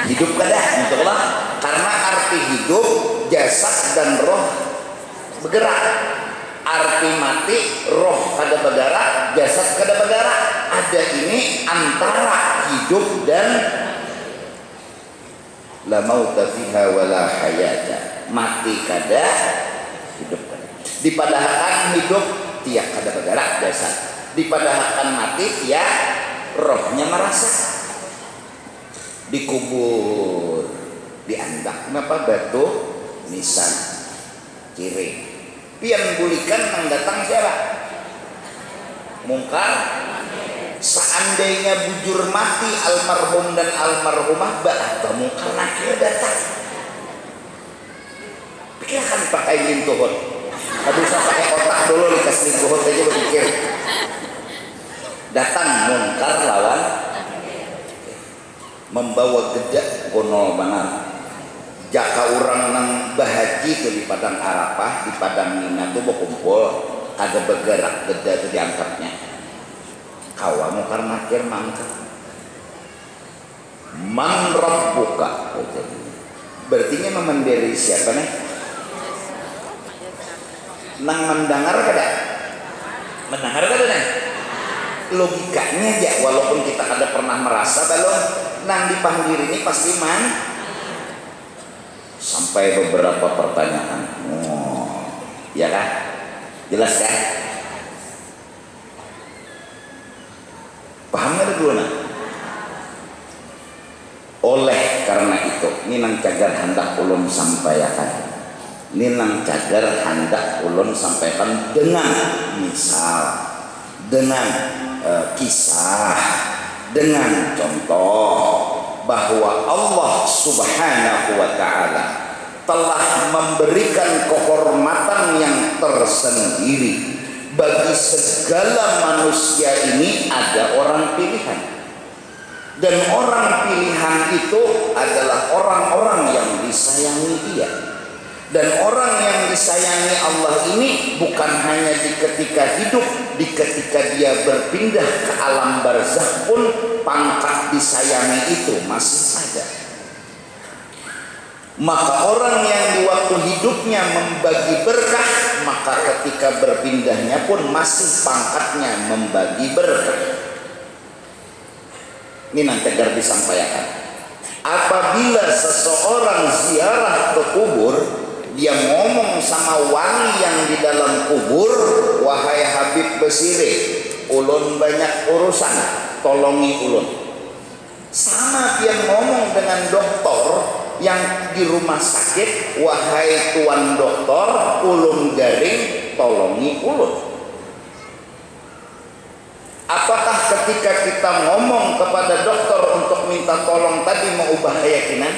hidup kada insyaallah karena arti hidup jasad dan roh bergerak arti mati roh kada bergerak jasad kada bergerak ada ini antara hidup dan la mauta fiha wala hayata mati kada hidup kada dipadahkan hidup tiap kada bergerak jasad dipadahkan mati ya rohnya merasa dikubur diandak kenapa batu nisan kiri pian bulikan yang datang siapa mungkar seandainya bujur mati almarhum dan almarhumah atau mungkar nakir datang pikirkan pakai lintuhut aduh usah pakai otak dulu dikasih lintuhut aja berpikir datang mungkar lawan membawa gejak gonol banar jaka orang nang bahaji itu di padang Arafah di padang Mina tuh berkumpul ada bergerak geda itu diangkatnya kawamu karena kir mangkat man rabbuka berarti memendiri siapa nih nang mendengar kada nih logikanya aja walaupun kita kada pernah merasa balon nang dipanggil ini pasti man sampai beberapa pertanyaan ya kan jelas kan paham nggak dulu nah oleh karena itu ini nang cagar hendak ulun sampaikan sampaikan dengan misal dengan kisah dengan contoh bahwa Allah Subhanahu wa ta'ala telah memberikan kehormatan yang tersendiri bagi segala manusia. Ini ada orang pilihan, dan orang pilihan itu adalah orang-orang yang disayangi Dia. Dan orang yang disayangi Allah ini bukan hanya di ketika hidup, di ketika dia berpindah ke alam barzakh pun pangkat disayangi itu masih ada. Maka orang yang di waktu hidupnya membagi berkah, maka ketika berpindahnya pun masih pangkatnya membagi berkah. Ini nanti agar disampaikan. Apabila seseorang ziarah ke kubur, dia ngomong sama wali yang di dalam kubur, wahai Habib Basire, ulun banyak urusan, tolongi ulun. Sama dia ngomong dengan dokter yang di rumah sakit, wahai tuan dokter, ulun garing, tolongi ulun. Apakah ketika kita ngomong kepada dokter untuk minta tolong tadi mau ubah keyakinan?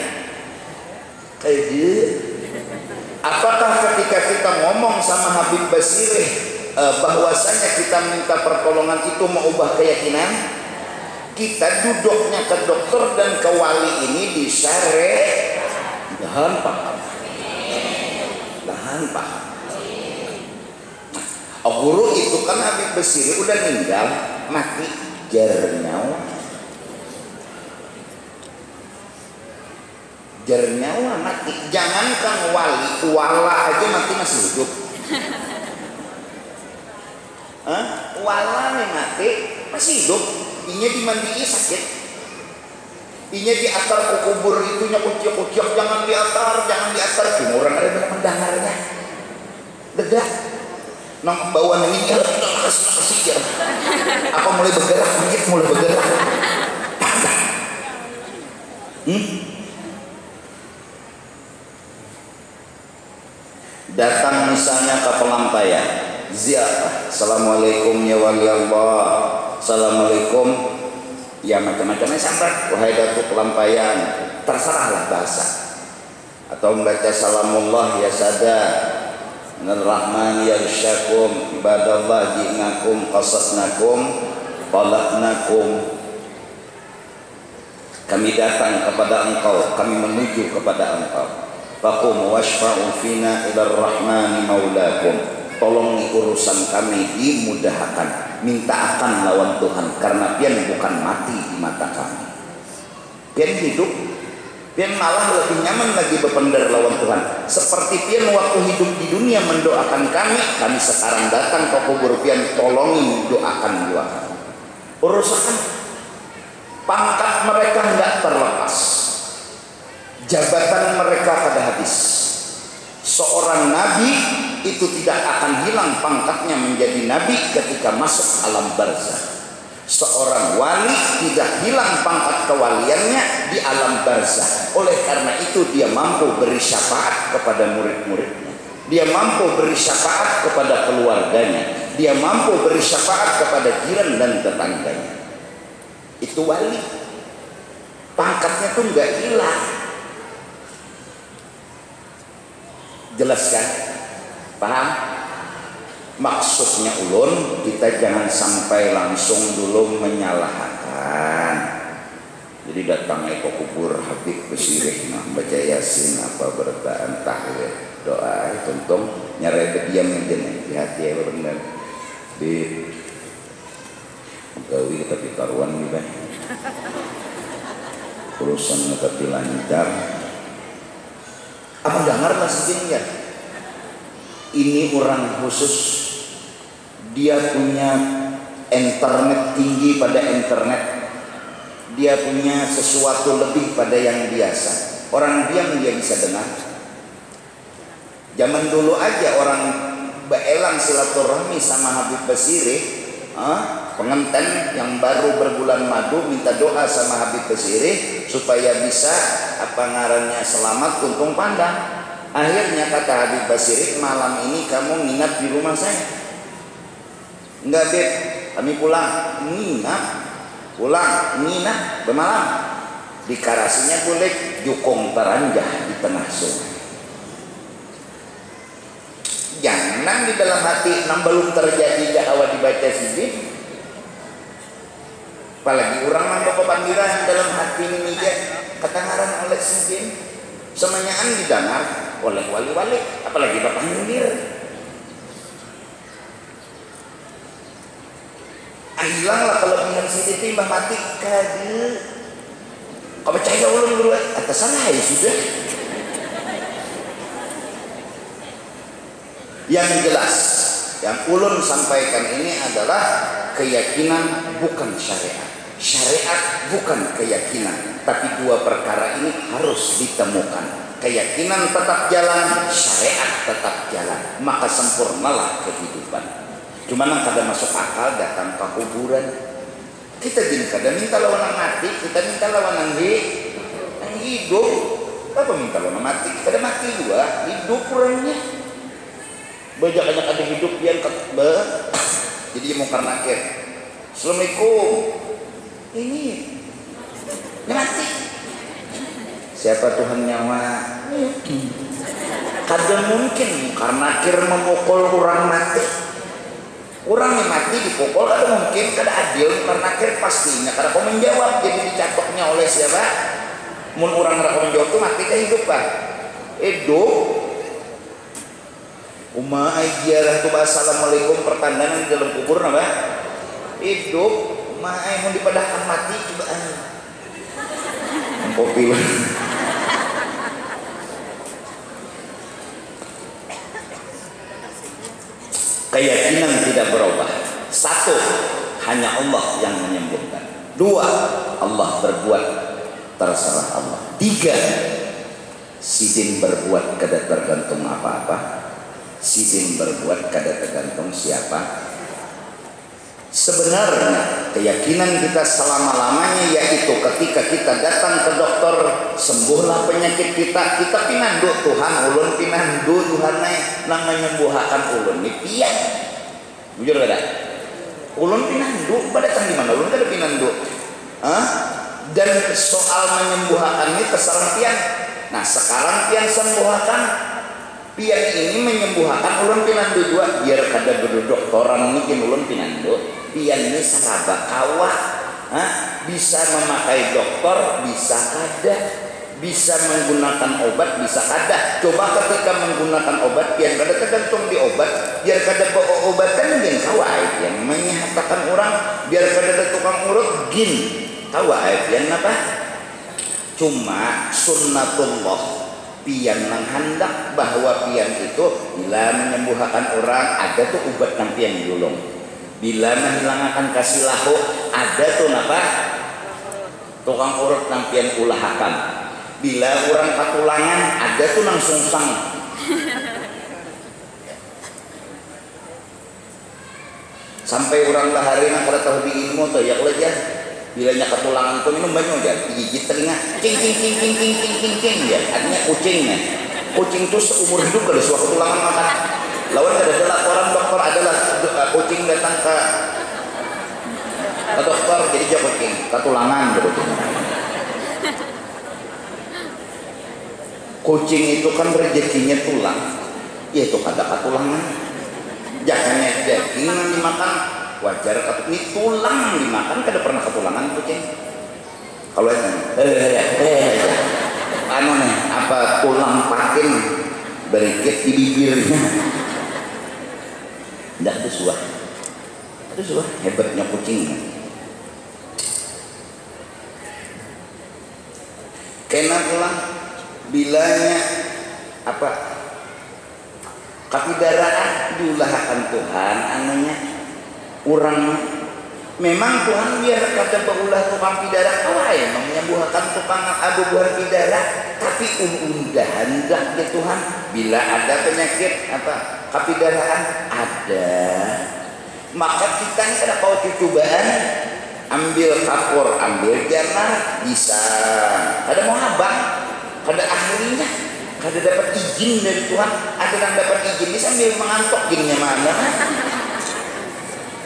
Apakah ketika kita ngomong sama Habib Basirih bahwasanya kita minta pertolongan itu mau ubah keyakinan? Kita duduknya ke dokter dan ke wali ini disyareh dahan paham. Guru itu kan Habib Basirih udah meninggal, mati jernyawa mati. Jangankan wala aja mati masih hidup. Wala nih mati masih hidup. Inya dimandii sakit, inya diatar ke kubur itunya kuciak-kuciak, jangan diatar. Orang ada mendengarnya dedak nang bawaan ini kasih apa mulai bergerak datang misalnya ke pelampaian ziarah, assalamualaikum ya wali Allah, assalamualaikum ya macam-macamnya sampai wahai datuk pelampaian, terserahlah bahasa, atau membaca salamullah ya sada Ar-Rahman yarsyakum ibadallah ji'nakum qasasnakum qalaknakum, kami datang kepada engkau, kami menuju kepada engkau, faqum washfa'u fina ila Ar-Rahmani maulakum, tolongi urusan kami, dimudahkan, minta akan lawan Tuhan, karena pian bukan mati di mata kami, pian hidup, pian malah lebih nyaman lagi berpendar lawan Tuhan. Seperti pian waktu hidup di dunia mendoakan kami sekarang datang ke kubur pian tolongi, doakan juga. Urusan pangkat mereka enggak terlepas, jabatan mereka pada habis. Seorang nabi itu tidak akan hilang pangkatnya menjadi nabi ketika masuk alam barzakh. Seorang wali tidak hilang pangkat kewaliannya di alam barzakh. Oleh karena itu dia mampu beri syafaat kepada murid-muridnya, dia mampu beri syafaat kepada keluarganya, dia mampu beri syafaat kepada jiran dan tetangganya. Itu wali, pangkatnya tuh nggak hilang. Jelas kan? Paham? Maksudnya ulun, kita jangan sampai langsung dulu menyalahkan. Jadi datangnya ke kubur Habib Basirih, nah baca Yasin apa bertaan tahlil doa itu untung nyarai diam aja nih di hati ya benar. di gawi tapi karuan nih bang, urusan tapi lancar. Apa dengar masjid ya? Ini orang khusus, dia punya internet tinggi pada internet, dia punya sesuatu lebih pada yang biasa. Orang diam dia bisa dengar. Zaman dulu aja orang beelang silaturahmi sama Habib Basiri, pengantin yang baru berbulan madu minta doa sama Habib Basiri supaya bisa apa ngarannya selamat untung pandang. Akhirnya kata Habib Basiri, malam ini kamu nginap di rumah saya. Enggak Beb, kami pulang. Nginap, pulang, nginap, bermalam. Di karasinya boleh jukung teranjah di tengah sungai. Jangan di dalam hati nam belum terjadi da'wah dibaca sidin. Apalagi orang nambah pepanggilan dalam hati ini ya ketangaran oleh sidin. Semuanyaan didengar oleh wali-wali, apalagi bapak nyindir. Hilanglah kelebihan sidin timbang mati kade. Kau percaya ulun dulu atas salah ya sudah. Yang jelas yang ulun sampaikan ini adalah keyakinan bukan syariat. Syariat bukan keyakinan, tapi dua perkara ini harus ditemukan. Keyakinan tetap jalan, syariat tetap jalan, maka sempurnalah kehidupan. Cuma nang kada masuk akal datang ke kuburan. Kita jadi kada minta lawanan mati, kita minta lawanan hidup. Apa minta lawanan mati? Kada mati juga, hidup kurangnya. Banyak ada hidup yang jadi mungkar nakir. Assalamualaikum. Ini mati. Siapa Tuhan nyawa? Kada mungkin mungkar nakir memukul orang mati. Orang yang mati dipukul kada mungkin, kada adil mungkar nakir pastinya. Kada kau menjawab jadi dicatoknya oleh siapa? Mun orang kada kau menjawab tu mati ke hidup pak? Hidup. Ziarah tu assalamualaikum pertandaan di dalam kubur napa? Hidup. Mau dipadahkan mati coba kopi. Keyakinan tidak berubah. Satu, hanya Allah yang menyembuhkan. Dua, Allah berbuat terserah Allah. Tiga, sidin berbuat kada tergantung apa-apa. Sidin berbuat kada tergantung siapa. Sebenarnya keyakinan kita selama-lamanya yaitu ketika kita datang ke dokter, sembuhlah penyakit kita, kita pinandu Tuhan ulun pinandu Tuhan nang menyembuhkan ulun ni pian. Bujur kada? Ulun pinandu pada datang di mana ulun kada pinandu. Dan soal menyembuhkan ini terserah pian. Nah, sekarang pian sembuhkan. Pian ini menyembuhkan ulun pinandu dua biar kada berduduk orang mungkin ulun pinandu. Pian ini saraba kawah, bisa memakai dokter, bisa kada, bisa menggunakan obat, bisa kada. Coba ketika menggunakan obat, pian kada tergantung di obat, biar kada obatan gin kawai yang menyatakan orang, biar kada ada tukang urut gin kawai pian apa? Cuma sunnatullah. Pian menghendak bahwa pian itu bila menyembuhkan orang ada tuh obat nang pian dulung. Bila menghilangkan kasih lahu ada tuh napa? Tukang urut nang pian ulahakan. Bila orang katulangan ada tuh nang sungsang. Sampai orang lahari nang kada tahu di ilmu tuh ya ya. Bilanya ketulangan tuh minum banyak aja, gigit telinga, cing ya, artinya kucingnya. Kucing tuh seumur hidup kalau suatu ketulangan makan. Lawan ada laporan dokter adalah kucing datang ke dokter jadi dia kucing ketulangan gitu. Kucing itu kan rezekinya tulang, ya itu kada ketulangan. Jangannya daging yang dimakan. Wajar ini tulang dimakan kada pernah ketulangan kucing. Kalau anu nih apa tulang patin berikit di bibirnya. Ndak ada suah. Terus wah hebatnya kucing. Kena pulang bilanya apa kapidaraan diulahkan Tuhan anaknya orang memang Tuhan biar kata berulah tukang pidara kawai namanya buahkan tukang abu buah pidara tapi undahan dah ya Tuhan bila ada penyakit apa kapidaraan ada maka kita ini kada kau cobaan ambil kapur ambil janah bisa ada mau abang kada ahlinya kada dapat izin dari Tuhan ada yang dapat izin bisa sambil mengantok gininya mana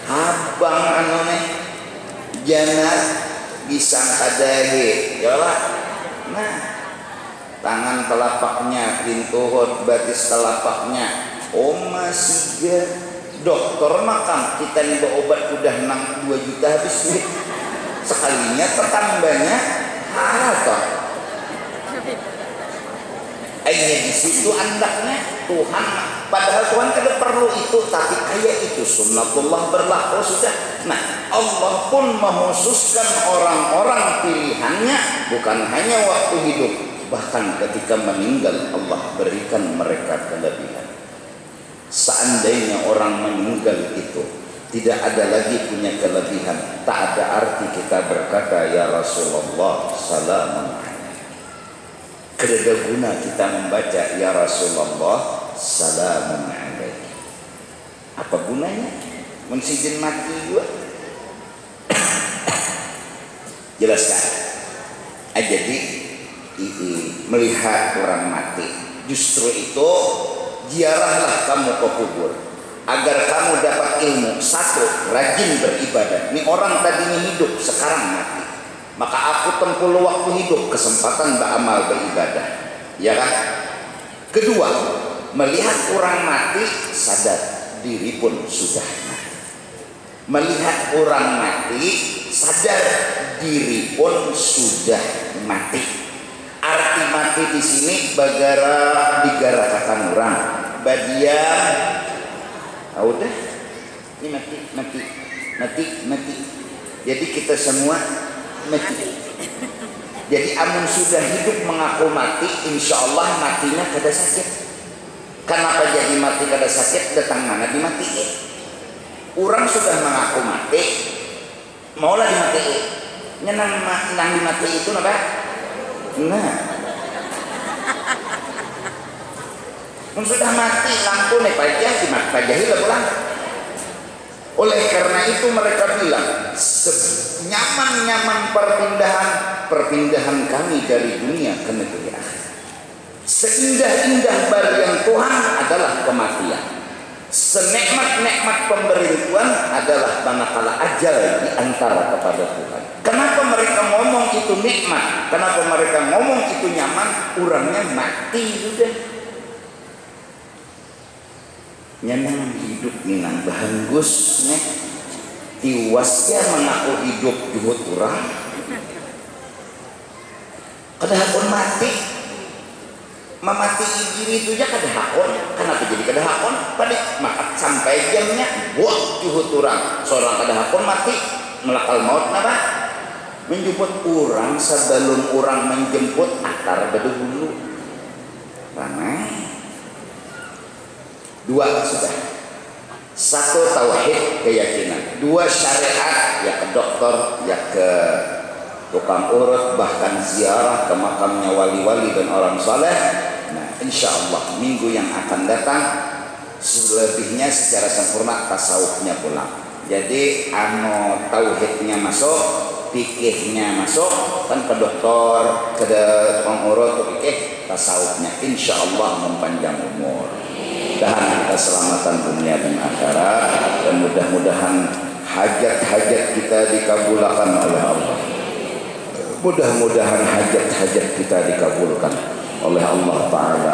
abang anu nih jangan disangka dage ya lah nah tangan telapaknya pintuhut batis telapaknya masih dokter makan kita nih obat udah 2 juta habis duit sekalinya tertambahnya harap akhirnya di situ andaknya Tuhan padahal Tuhan tidak perlu itu tapi kayak itu sunnatullah berlaku sudah nah Allah pun menghususkan orang-orang pilihannya bukan hanya waktu hidup bahkan ketika meninggal Allah berikan mereka kelebihan seandainya orang meninggal itu tidak ada lagi punya kelebihan tak ada arti kita berkata ya Rasulullah salamun kada guna kita membaca ya Rasulullah salamun alaik apa gunanya mensijin mati juga jelaskan jadi melihat orang mati justru itu ziarahlah kamu ke kubur agar kamu dapat ilmu satu rajin beribadah ini orang tadinya hidup sekarang mati maka aku tempuh waktu hidup kesempatan beramal beribadah ya kan kedua melihat orang mati sadar diri pun sudah mati melihat orang mati sadar diri pun sudah mati arti mati di sini bagara digarakakan orang badian udah ini mati jadi kita semua mati. Jadi amun sudah hidup mengaku mati, insya Allah matinya kada sakit. Kenapa jadi mati kada sakit? Datang mana dimatiin? Orang sudah mengaku mati, maulah dimatiin. Nyenang dimati itu apa? Nah, sudah mati lampu nih pajah dimati pajahi lah pulang. Oleh karena itu mereka bilang nyaman-nyaman perpindahan kami dari dunia ke negeri akhirat. Seindah-indah barian Tuhan adalah kematian. Senikmat-nikmat pemberian adalah manakala ajal di antara kepada Tuhan. Kenapa mereka ngomong itu nikmat? Kenapa mereka ngomong itu nyaman? Orangnya mati sudah. Nyenang hidup minang bahangus nih tiwasnya mengaku hidup juhut orang kadahakon mati memati diri itu aja kadahakon kenapa jadi kadahakon pada maka sampai jamnya buat juhut orang seorang kadahakon mati melakal maut kenapa menjemput orang sebelum orang menjemput akar bedahulu ramai dua sudah satu tauhid keyakinan dua syariat ya ke dokter ya ke tukang urut bahkan ziarah ke makamnya wali-wali dan orang saleh nah insya Allah minggu yang akan datang selebihnya secara sempurna tasawufnya pulang jadi tauhidnya masuk fikihnya masuk kan ke dokter ke tukang urut ke fikih tasawufnya insya Allah mempanjang umur dan kita selamatan dunia dan akhirat dan mudah-mudahan hajat-hajat kita dikabulkan oleh Allah mudah-mudahan hajat-hajat kita dikabulkan oleh Allah Ta'ala